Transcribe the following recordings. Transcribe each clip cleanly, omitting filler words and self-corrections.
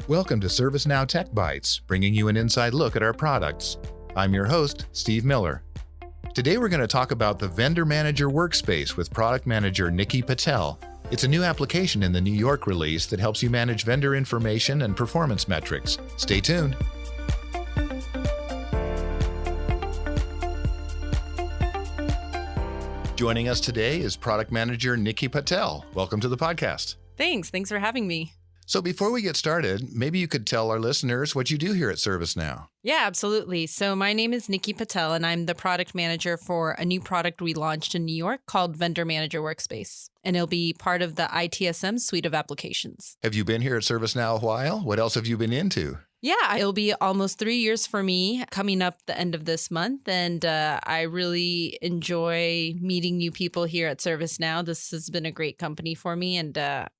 Welcome to ServiceNow Tech Bites, bringing you an inside look at our products. I'm your host, Steve Miller. Today we're going to talk about the Vendor Manager Workspace with Product Manager Nikki Patel. It's a new application in the New York release that helps you manage vendor information and performance metrics. Stay tuned. Joining us today is Product Manager Nikki Patel. Welcome to the podcast. Thanks for having me. So before we get started, maybe you could tell our listeners what you do here at ServiceNow. Yeah, absolutely. So my name is Nikki Patel, and I'm the product manager for a new product we launched in New York called Vendor Manager Workspace. And it'll be part of the ITSM suite of applications. Have you been here at ServiceNow a while? What else have you been into? Yeah, it'll be almost 3 years for me coming up the end of this month. And I really enjoy meeting new people here at ServiceNow. This has been a great company for me. And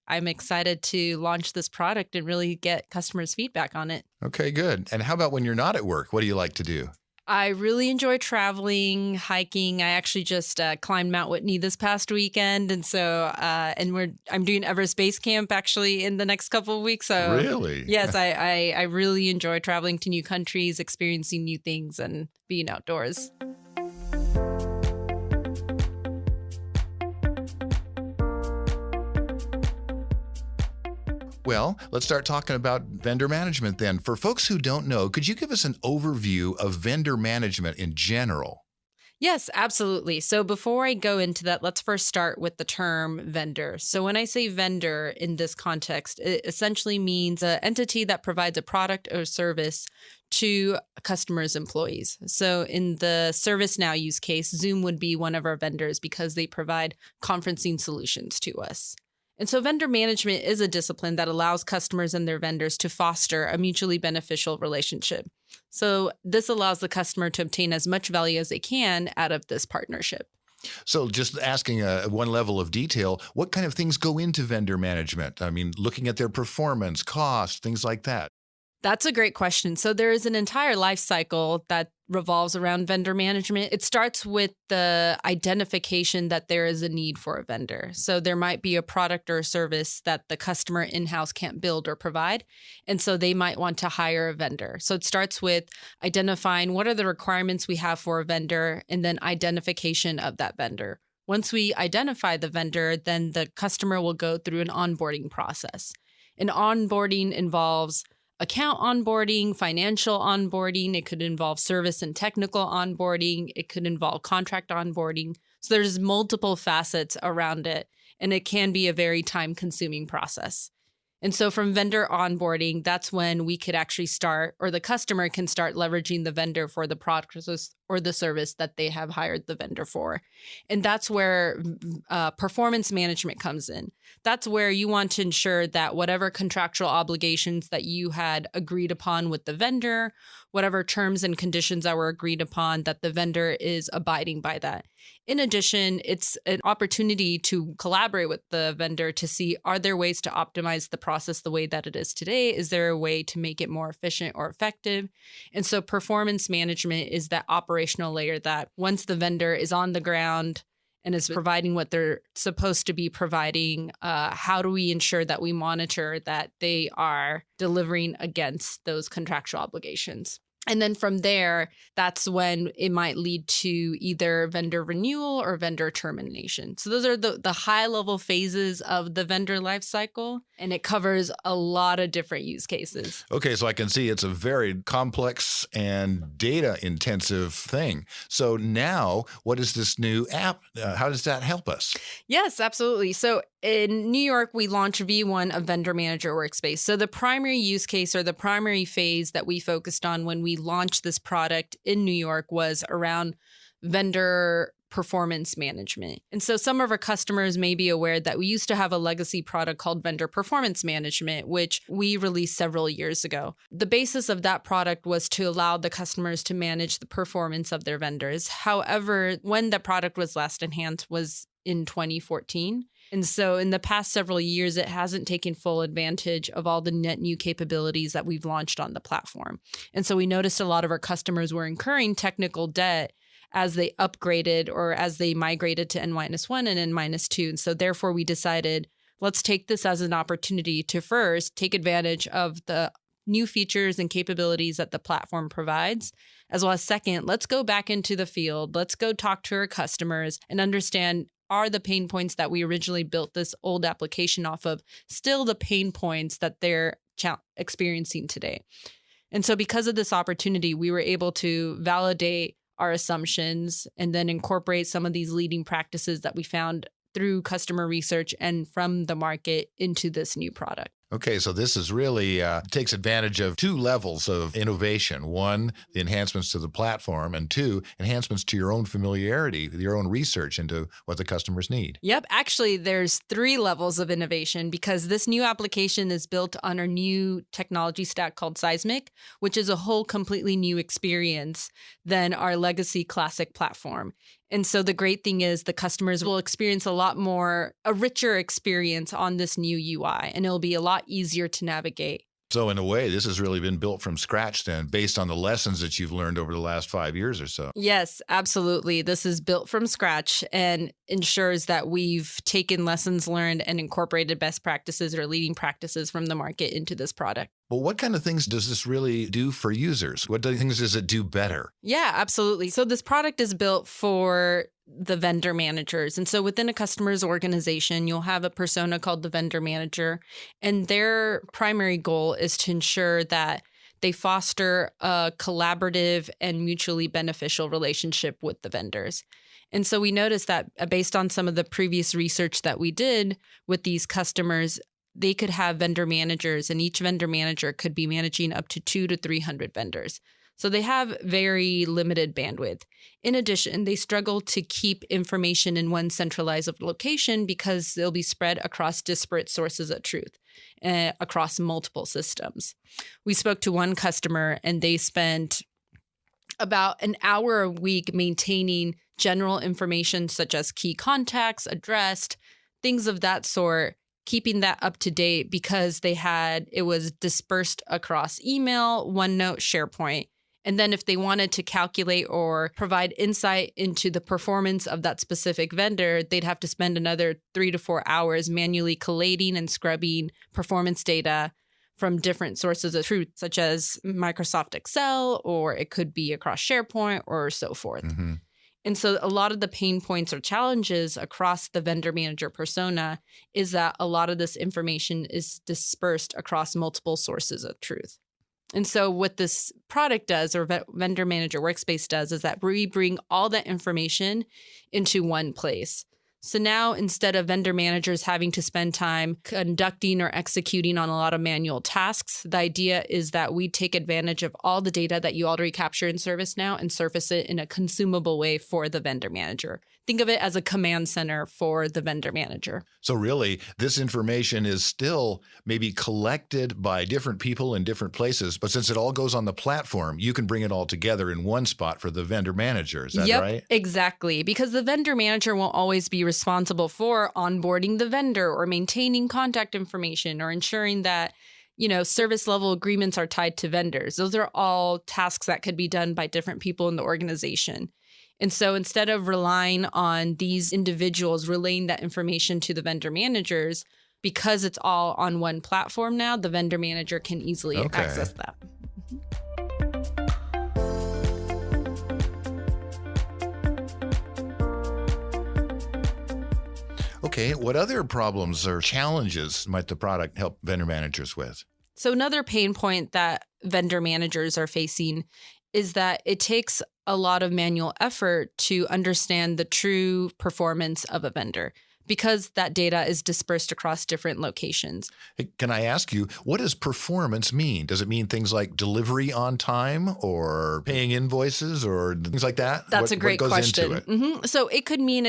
I'm excited to launch this product and really get customers' feedback on it. Okay, good. And how about when you're not at work? What do you like to do? I really enjoy traveling, hiking. I actually just climbed Mount Whitney this past weekend, and so I'm doing Everest Base Camp actually in the next couple of weeks. So really, yes, I really enjoy traveling to new countries, experiencing new things, and being outdoors. Well, let's start talking about vendor management then. For folks who don't know, could you give us an overview of vendor management in general? Yes, absolutely. So before I go into that, let's first start with the term vendor. So when I say vendor in this context, it essentially means an entity that provides a product or service to a customer's employees. So in the ServiceNow use case, Zoom would be one of our vendors because they provide conferencing solutions to us. And so vendor management is a discipline that allows customers and their vendors to foster a mutually beneficial relationship. So this allows the customer to obtain as much value as they can out of this partnership. So just asking one level of detail, what kind of things go into vendor management? I mean, looking at their performance, cost, things like that. That's a great question. So there is an entire life cycle that revolves around vendor management. It starts with the identification that there is a need for a vendor. So there might be a product or a service that the customer in-house can't build or provide. And so they might want to hire a vendor. So it starts with identifying what are the requirements we have for a vendor and then identification of that vendor. Once we identify the vendor, then the customer will go through an onboarding process. And onboarding involves account onboarding, financial onboarding. It could involve service and technical onboarding. It could involve contract onboarding. So there's multiple facets around it, and it can be a very time-consuming process. And so from vendor onboarding, that's when we could actually start, or the customer can start leveraging the vendor for the product or the service that they have hired the vendor for. And that's where performance management comes in. That's where you want to ensure that whatever contractual obligations that you had agreed upon with the vendor, whatever terms and conditions that were agreed upon, that the vendor is abiding by that. In addition, it's an opportunity to collaborate with the vendor to see, are there ways to optimize the process the way that it is today? Is there a way to make it more efficient or effective? And so performance management is that operational layer that once the vendor is on the ground and is providing what they're supposed to be providing, how do we ensure that we monitor that they are delivering against those contractual obligations? And then from there, that's when it might lead to either vendor renewal or vendor termination. So those are the high-level phases of the vendor lifecycle, and it covers a lot of different use cases. Okay, so I can see it's a very complex and data-intensive thing. So now, what is this new app? How does that help us? Yes, absolutely. So in New York, we launched V1 of Vendor Manager Workspace. So the primary use case or the primary phase that we focused on when we launched this product in New York was around vendor performance management. And so some of our customers may be aware that we used to have a legacy product called Vendor Performance Management, which we released several years ago. The basis of that product was to allow the customers to manage the performance of their vendors. However, when the product was last enhanced was in 2014. And so in the past several years, it hasn't taken full advantage of all the net new capabilities that we've launched on the platform. And so we noticed a lot of our customers were incurring technical debt as they upgraded or as they migrated to N-1 and N-2. And so therefore we decided let's take this as an opportunity to first take advantage of the new features and capabilities that the platform provides, as well as second, let's go back into the field. Let's go talk to our customers and understand, are the pain points that we originally built this old application off of still the pain points that they're experiencing today? And so because of this opportunity, we were able to validate our assumptions and then incorporate some of these leading practices that we found through customer research and from the market into this new product. Okay, so this is really takes advantage of two levels of innovation. One, the enhancements to the platform, and two, enhancements to your own familiarity, your own research into what the customers need. Yep. Actually, there's 3 levels of innovation because this new application is built on our new technology stack called Seismic, which is a whole completely new experience than our legacy classic platform. And so the great thing is the customers will experience a richer experience on this new UI, and it'll be a lot easier to navigate. So in a way, this has really been built from scratch then, based on the lessons that you've learned over the last 5 years or so. Yes, absolutely. This is built from scratch and ensures that we've taken lessons learned and incorporated best practices or leading practices from the market into this product. Well, what kind of things does this really do for users? What things does it do better? Yeah, absolutely. So this product is built for the vendor managers. And so within a customer's organization, you'll have a persona called the vendor manager. And their primary goal is to ensure that they foster a collaborative and mutually beneficial relationship with the vendors. And so we noticed that based on some of the previous research that we did with these customers, they could have vendor managers, and each vendor manager could be managing up to 200 to 300 vendors. So they have very limited bandwidth. In addition, they struggle to keep information in one centralized location because they'll be spread across disparate sources of truth, across multiple systems. We spoke to one customer, and they spent about an hour a week maintaining general information such as key contacts, address, things of that sort, keeping that up to date because it was dispersed across email, OneNote, SharePoint. And then if they wanted to calculate or provide insight into the performance of that specific vendor, they'd have to spend another 3 to 4 hours manually collating and scrubbing performance data from different sources of truth, such as Microsoft Excel, or it could be across SharePoint or so forth. Mm-hmm. And so a lot of the pain points or challenges across the vendor manager persona is that a lot of this information is dispersed across multiple sources of truth. And so what this product does, or Vendor Manager Workspace does, is that we bring all that information into one place. So now instead of vendor managers having to spend time conducting or executing on a lot of manual tasks, the idea is that we take advantage of all the data that you already capture in ServiceNow and surface it in a consumable way for the vendor manager. Think of it as a command center for the vendor manager. So really, this information is still maybe collected by different people in different places, but since it all goes on the platform, you can bring it all together in one spot for the vendor manager. Is that right? Exactly. Because the vendor manager won't always be responsible for onboarding the vendor or maintaining contact information or ensuring that service level agreements are tied to vendors. Those are all tasks that could be done by different people in the organization. And so instead of relying on these individuals relaying that information to the vendor managers, because it's all on one platform now, the vendor manager can easily access that. Okay, what other problems or challenges might the product help vendor managers with? So another pain point that vendor managers are facing is that it takes a lot of manual effort to understand the true performance of a vendor because that data is dispersed across different locations. Hey, can I ask you, what does performance mean? Does it mean things like delivery on time or paying invoices or things like that? That's a great question. Into it? Mm-hmm. So it could mean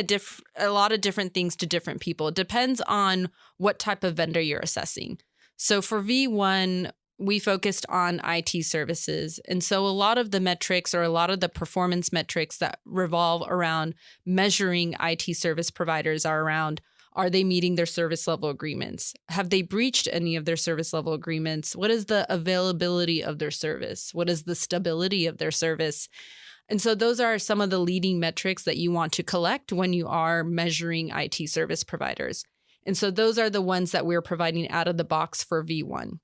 a lot of different things to different people. It depends on what type of vendor you're assessing. So for V1, we focused on IT services. And so a lot of the metrics or a lot of the performance metrics that revolve around measuring IT service providers are they meeting their service level agreements? Have they breached any of their service level agreements? What is the availability of their service? What is the stability of their service? And so those are some of the leading metrics that you want to collect when you are measuring IT service providers. And so those are the ones that we're providing out of the box for V1.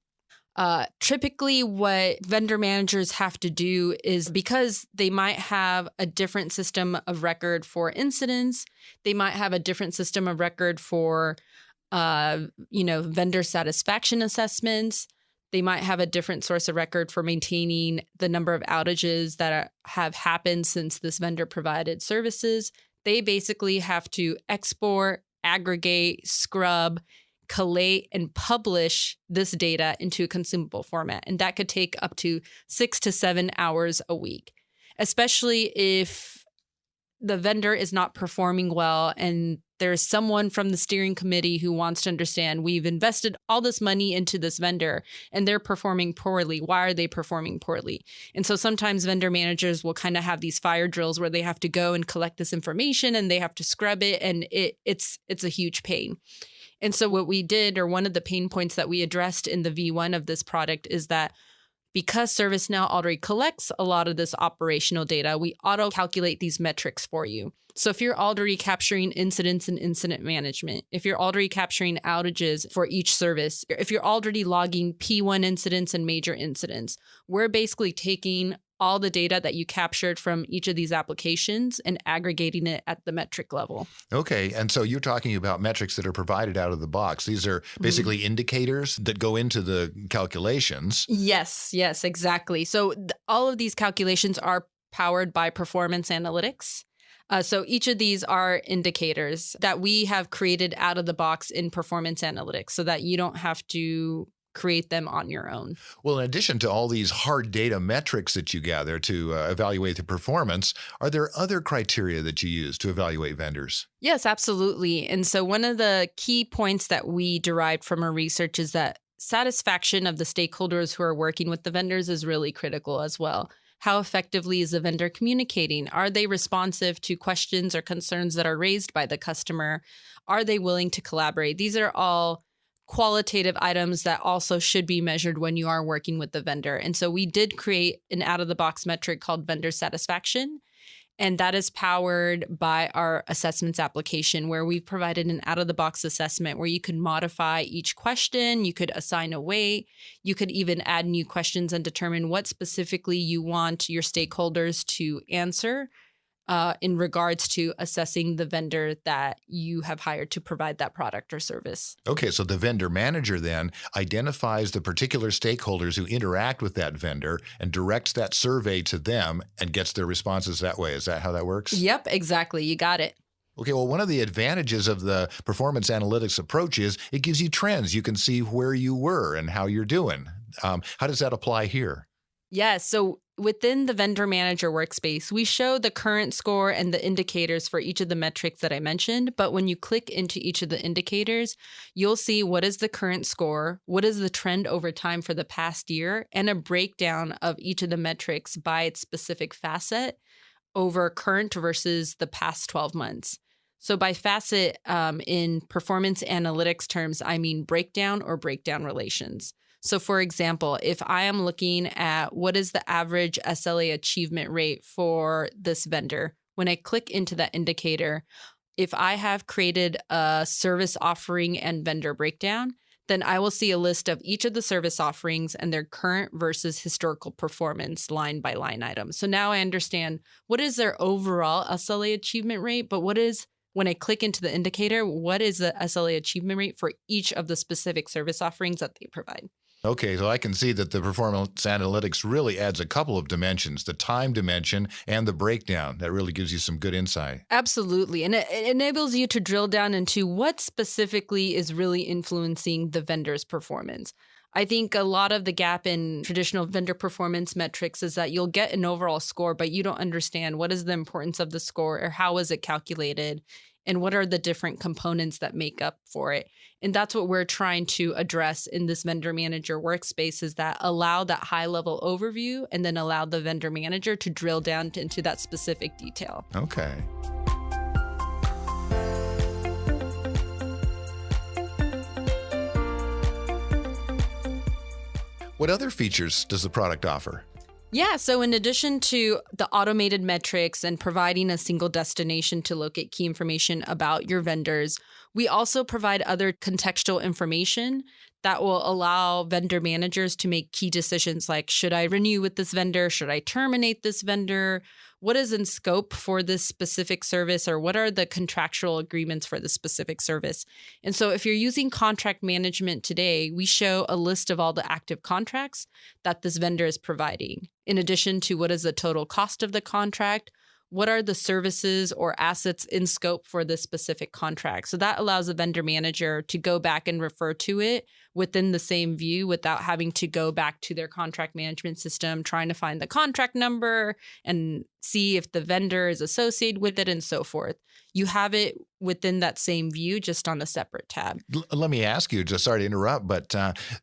Typically, what vendor managers have to do is, because they might have a different system of record for incidents, they might have a different system of record for, vendor satisfaction assessments. They might have a different source of record for maintaining the number of outages that have happened since this vendor provided services. They basically have to export, aggregate, scrub, collate, and publish this data into a consumable format. And that could take up to 6 to 7 hours a week, especially if the vendor is not performing well and there's someone from the steering committee who wants to understand, we've invested all this money into this vendor and they're performing poorly. Why are they performing poorly? And so sometimes vendor managers will kind of have these fire drills where they have to go and collect this information and they have to scrub it, and it's a huge pain. And so what we did, or one of the pain points that we addressed in the V1 of this product, is that because ServiceNow already collects a lot of this operational data, we auto-calculate these metrics for you. So if you're already capturing incidents and incident management, if you're already capturing outages for each service, if you're already logging P1 incidents and major incidents, we're basically taking all the data that you captured from each of these applications and aggregating it at the metric level. Okay. And so you're talking about metrics that are provided out of the box. These are basically indicators that go into the calculations. Yes, exactly. So all of these calculations are powered by performance analytics. So each of these are indicators that we have created out of the box in performance analytics so that you don't have to create them on your own. Well, in addition to all these hard data metrics that you gather to evaluate the performance, are there other criteria that you use to evaluate vendors? Yes, absolutely. And so one of the key points that we derived from our research is that satisfaction of the stakeholders who are working with the vendors is really critical as well. How effectively is the vendor communicating? Are they responsive to questions or concerns that are raised by the customer? Are they willing to collaborate? These are all qualitative items that also should be measured when you are working with the vendor. And so we did create an out-of-the-box metric called vendor satisfaction. And that is powered by our assessments application, where we've provided an out-of-the-box assessment where you could modify each question, you could assign a weight, you could even add new questions and determine what specifically you want your stakeholders to answer in regards to assessing the vendor that you have hired to provide that product or service. Okay, so the vendor manager then identifies the particular stakeholders who interact with that vendor and directs that survey to them and gets their responses that way. Is that how that works? Yep, exactly. You got it. Okay, well, one of the advantages of the performance analytics approach is it gives you trends. You can see where you were and how you're doing. How does that apply here? Yeah, so within the vendor manager workspace, we show the current score and the indicators for each of the metrics that I mentioned. But when you click into each of the indicators, you'll see what is the current score, what is the trend over time for the past year, and a breakdown of each of the metrics by its specific facet over current versus the past 12 months. So by facet, in performance analytics terms, I mean breakdown or breakdown relations. So for example, if I am looking at what is the average SLA achievement rate for this vendor, when I click into that indicator, if I have created a service offering and vendor breakdown, then I will see a list of each of the service offerings and their current versus historical performance line by line item. So now I understand what is their overall SLA achievement rate, but when I click into the indicator, what is the SLA achievement rate for each of the specific service offerings that they provide? Okay, so I can see that the performance analytics really adds a couple of dimensions, the time dimension and the breakdown. That really gives you some good insight. Absolutely. And it enables you to drill down into what specifically is really influencing the vendor's performance. I think a lot of the gap in traditional vendor performance metrics is that you'll get an overall score, but you don't understand what is the importance of the score or how is it calculated and what are the different components that make up for it. And that's what we're trying to address in this vendor manager workspace, is that allow that high level overview and then allow the vendor manager to drill down into that specific detail. Okay. What other features does the product offer? Yeah, so in addition to the automated metrics and providing a single destination to locate key information about your vendors, We also provide other contextual information that will allow vendor managers to make key decisions like, should I renew with this vendor? Should I terminate this vendor? What is in scope for this specific service, or what are the contractual agreements for the specific service? And so if you're using contract management today, we show a list of all the active contracts that this vendor is providing. In addition to what is the total cost of the contract, what are the services or assets in scope for this specific contract? So that allows the vendor manager to go back and refer to it within the same view without having to go back to their contract management system, trying to find the contract number and see if the vendor is associated with it and so forth. You have it within that same view, just on a separate tab. Let me ask you, just sorry to interrupt, but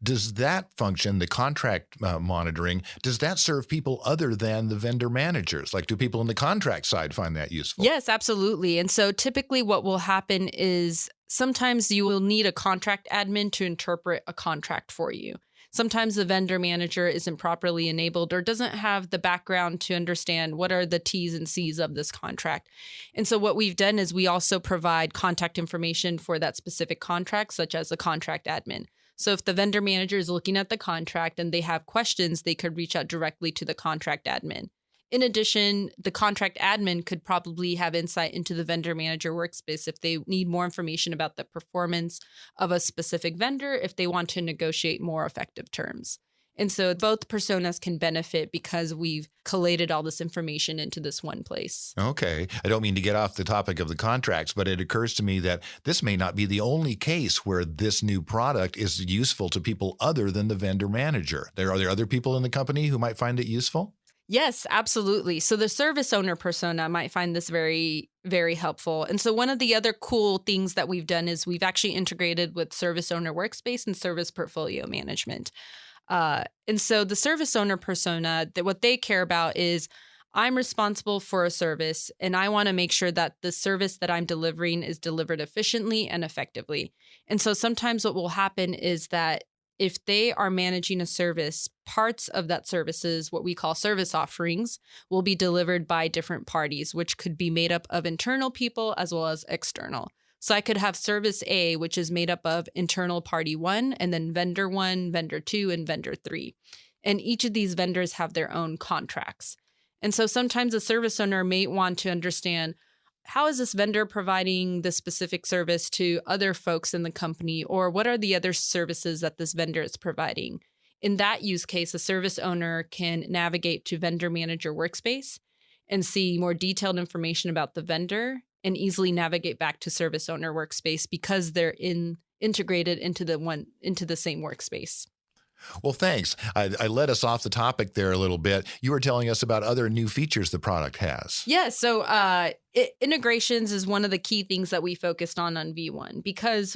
does that function, the contract monitoring, does that serve people other than the vendor managers? Like, do people on the contract side find that useful? Yes, absolutely. And so typically what will happen is sometimes you will need a contract admin to interpret a contract for you. Sometimes the vendor manager isn't properly enabled or doesn't have the background to understand what are the T's and C's of this contract. And so what we've done is we also provide contact information for that specific contract, such as a contract admin. So if the vendor manager is looking at the contract and they have questions, they could reach out directly to the contract admin. In addition, the contract admin could probably have insight into the vendor manager workspace if they need more information about the performance of a specific vendor, if they want to negotiate more effective terms. And so both personas can benefit because we've collated all this information into this one place. Okay. I don't mean to get off the topic of the contracts, but it occurs to me that this may not be the only case where this new product is useful to people other than the vendor manager. Are there other people in the company who might find it useful? Yes, absolutely. So the service owner persona might find this very, very helpful. And so one of the other cool things that we've done is we've actually integrated with Service Owner Workspace and Service Portfolio Management. And so the service owner persona, that what they care about is, I'm responsible for a service and I want to make sure that the service that I'm delivering is delivered efficiently and effectively. And so sometimes what will happen is that if they are managing a service, parts of that services, what we call service offerings, will be delivered by different parties, which could be made up of internal people as well as external. So I could have service A, which is made up of internal party 1, and then vendor 1, vendor 2, and vendor 3. And each of these vendors have their own contracts. And so sometimes a service owner may want to understand, how is this vendor providing this specific service to other folks in the company, or what are the other services that this vendor is providing? In that use case, a service owner can navigate to Vendor Manager Workspace and see more detailed information about the vendor and easily navigate back to Service Owner Workspace because they're integrated into the same workspace. Well, thanks. I led us off the topic there a little bit. You were telling us about other new features the product has. Yeah. So integrations is one of the key things that we focused on V1 because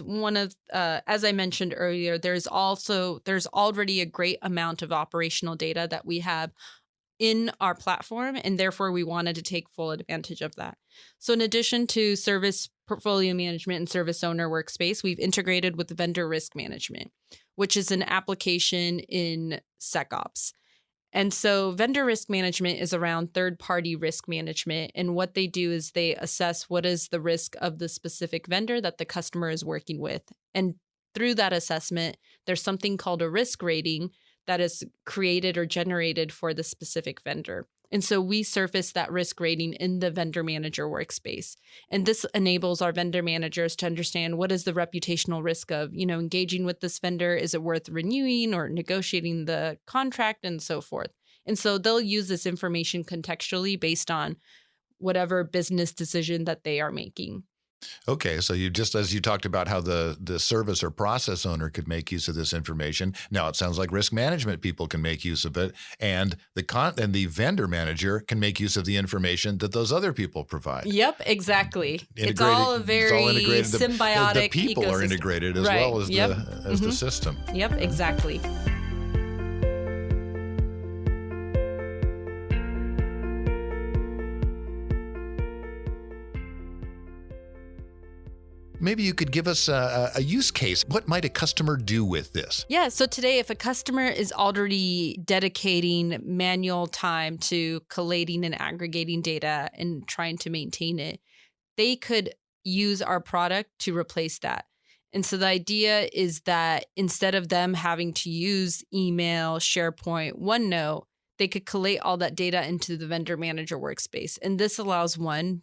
as I mentioned earlier, there's already a great amount of operational data that we have in our platform, and therefore we wanted to take full advantage of that. So in addition to Service Portfolio Management and Service Owner Workspace, we've integrated with Vendor Risk Management, which is an application in SecOps. And so Vendor Risk Management is around third-party risk management. And what they do is they assess what is the risk of the specific vendor that the customer is working with. And through that assessment, there's something called a risk rating that is created or generated for the specific vendor. And so we surface that risk rating in the Vendor Manager Workspace. And this enables our vendor managers to understand what is the reputational risk of, engaging with this vendor. Is it worth renewing or negotiating the contract and so forth? And so they'll use this information contextually based on whatever business decision that they are making. Okay, so as you talked about how the service or process owner could make use of this information, now it sounds like risk management people can make use of it, and the vendor manager can make use of the information that those other people provide. Yep, exactly. It's all a very symbiotic The people ecosystem. Are integrated as well as the system. Yep, exactly. Maybe you could give us a use case. What might a customer do with this? Yeah, so today, if a customer is already dedicating manual time to collating and aggregating data and trying to maintain it, they could use our product to replace that. And so the idea is that instead of them having to use email, SharePoint, OneNote, they could collate all that data into the vendor manager workspace. And this allows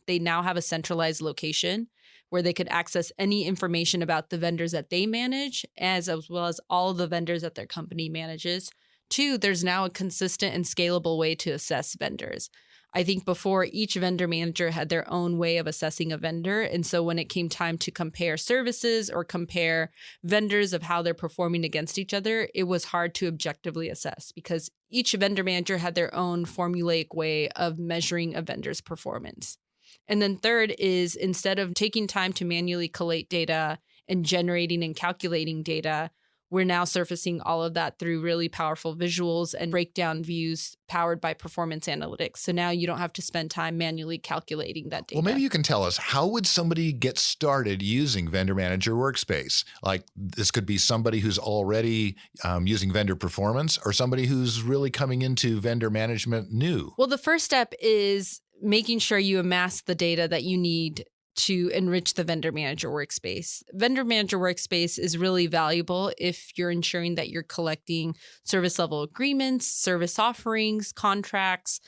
they now have a centralized location where they could access any information about the vendors that they manage, as well as all of the vendors that their company manages. Two, there's now a consistent and scalable way to assess vendors. I think before, each vendor manager had their own way of assessing a vendor. And so when it came time to compare services or compare vendors of how they're performing against each other, it was hard to objectively assess because each vendor manager had their own formulaic way of measuring a vendor's performance. And then third is, instead of taking time to manually collate data and generating and calculating data, we're now surfacing all of that through really powerful visuals and breakdown views powered by performance analytics. So now you don't have to spend time manually calculating that data. Well, maybe you can tell us, how would somebody get started using Vendor Manager Workspace? Like, this could be somebody who's already using vendor performance, or somebody who's really coming into vendor management new. Well, the first step is making sure you amass the data that you need to enrich the Vendor Manager Workspace. Vendor Manager Workspace is really valuable if you're ensuring that you're collecting service level agreements, service offerings, contracts,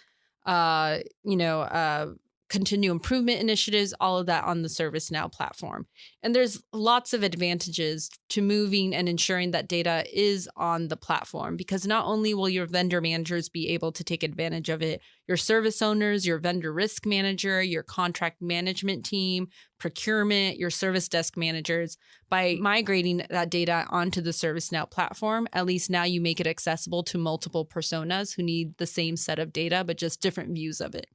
continuous improvement initiatives, all of that on the ServiceNow platform. And there's lots of advantages to moving and ensuring that data is on the platform, because not only will your vendor managers be able to take advantage of it, your service owners, your vendor risk manager, your contract management team, procurement, your service desk managers, by migrating that data onto the ServiceNow platform, at least now you make it accessible to multiple personas who need the same set of data, but just different views of it.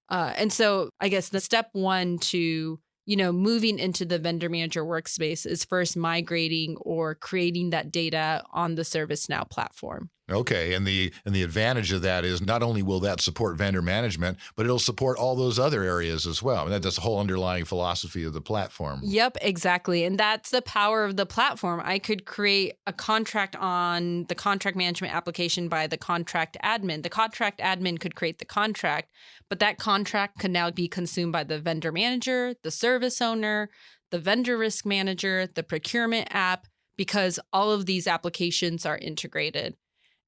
And so I guess the step one to, moving into the vendor manager workspace is first migrating or creating that data on the ServiceNow platform. Okay, and the advantage of that is not only will that support vendor management, but it'll support all those other areas as well. And that's the whole underlying philosophy of the platform. Yep, exactly. And that's the power of the platform. I could create a contract on the contract management application by the contract admin. The contract admin could create the contract, but that contract could now be consumed by the vendor manager, the service owner, the vendor risk manager, the procurement app, because all of these applications are integrated.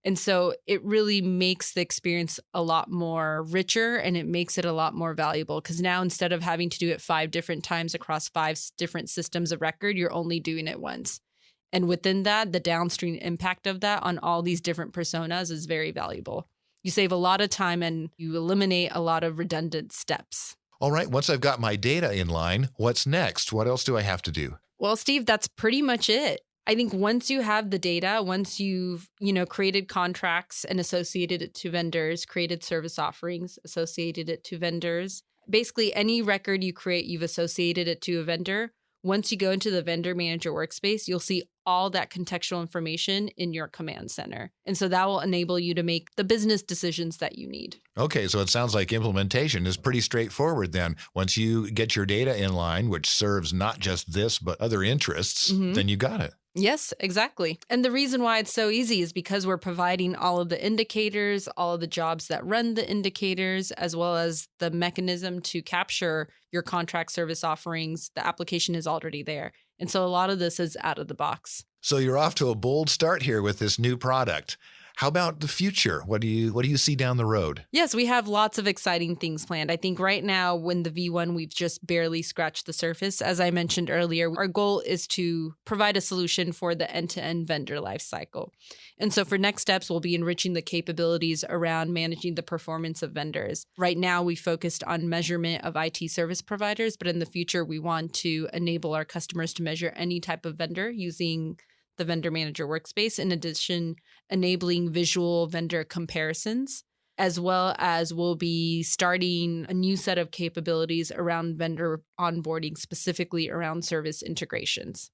And so it really makes the experience a lot more richer, and it makes it a lot more valuable, because now instead of having to do it 5 different times across 5 different systems of record, you're only doing it once. And within that, the downstream impact of that on all these different personas is very valuable. You save a lot of time and you eliminate a lot of redundant steps. All right, once I've got my data in line, what's next? What else do I have to do? Well, Steve, that's pretty much it. I think once you have the data, once you've, created contracts and associated it to vendors, created service offerings, associated it to vendors, basically any record you create, you've associated it to a vendor. Once you go into the vendor manager workspace, you'll see all that contextual information in your command center. And so that will enable you to make the business decisions that you need. Okay, so it sounds like implementation is pretty straightforward then. Once you get your data in line, which serves not just this, but other interests, then you got it. Yes, exactly. And the reason why it's so easy is because we're providing all of the indicators, all of the jobs that run the indicators, as well as the mechanism to capture your contract service offerings. The application is already there. And so a lot of this is out of the box. So you're off to a bold start here with this new product. How about the future? What do you see down the road? Yes, we have lots of exciting things planned. I think right now, when the V1, we've just barely scratched the surface. As I mentioned earlier, our goal is to provide a solution for the end-to-end vendor lifecycle. And so for next steps, we'll be enriching the capabilities around managing the performance of vendors. Right now, we focused on measurement of IT service providers, but in the future, we want to enable our customers to measure any type of vendor using the vendor manager workspace. In addition, enabling visual vendor comparisons, as well as we'll be starting a new set of capabilities around vendor onboarding, specifically around service integrations.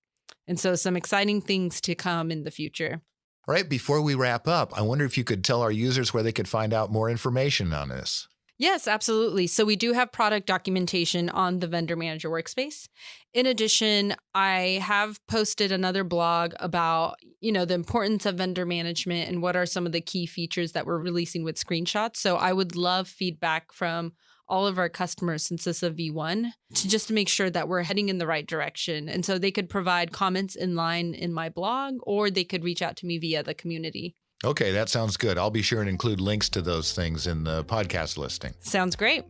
And so some exciting things to come in the future. All right, before we wrap up, I wonder if you could tell our users where they could find out more information on this. Yes, absolutely. So we do have product documentation on the Vendor Manager Workspace. In addition, I have posted another blog about, the importance of vendor management and what are some of the key features that we're releasing with screenshots. So I would love feedback from all of our customers since this is a V1 to make sure that we're heading in the right direction. And so they could provide comments in line in my blog, or they could reach out to me via the community. Okay, that sounds good. I'll be sure and include links to those things in the podcast listing. Sounds great.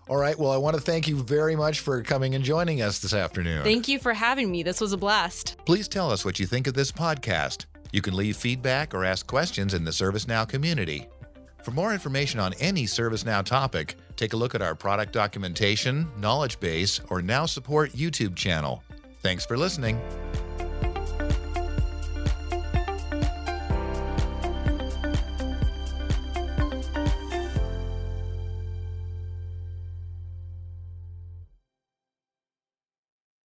All right. Well, I want to thank you very much for coming and joining us this afternoon. Thank you for having me. This was a blast. Please tell us what you think of this podcast. You can leave feedback or ask questions in the ServiceNow community. For more information on any ServiceNow topic, take a look at our product documentation, knowledge base, or Now Support YouTube channel. Thanks for listening.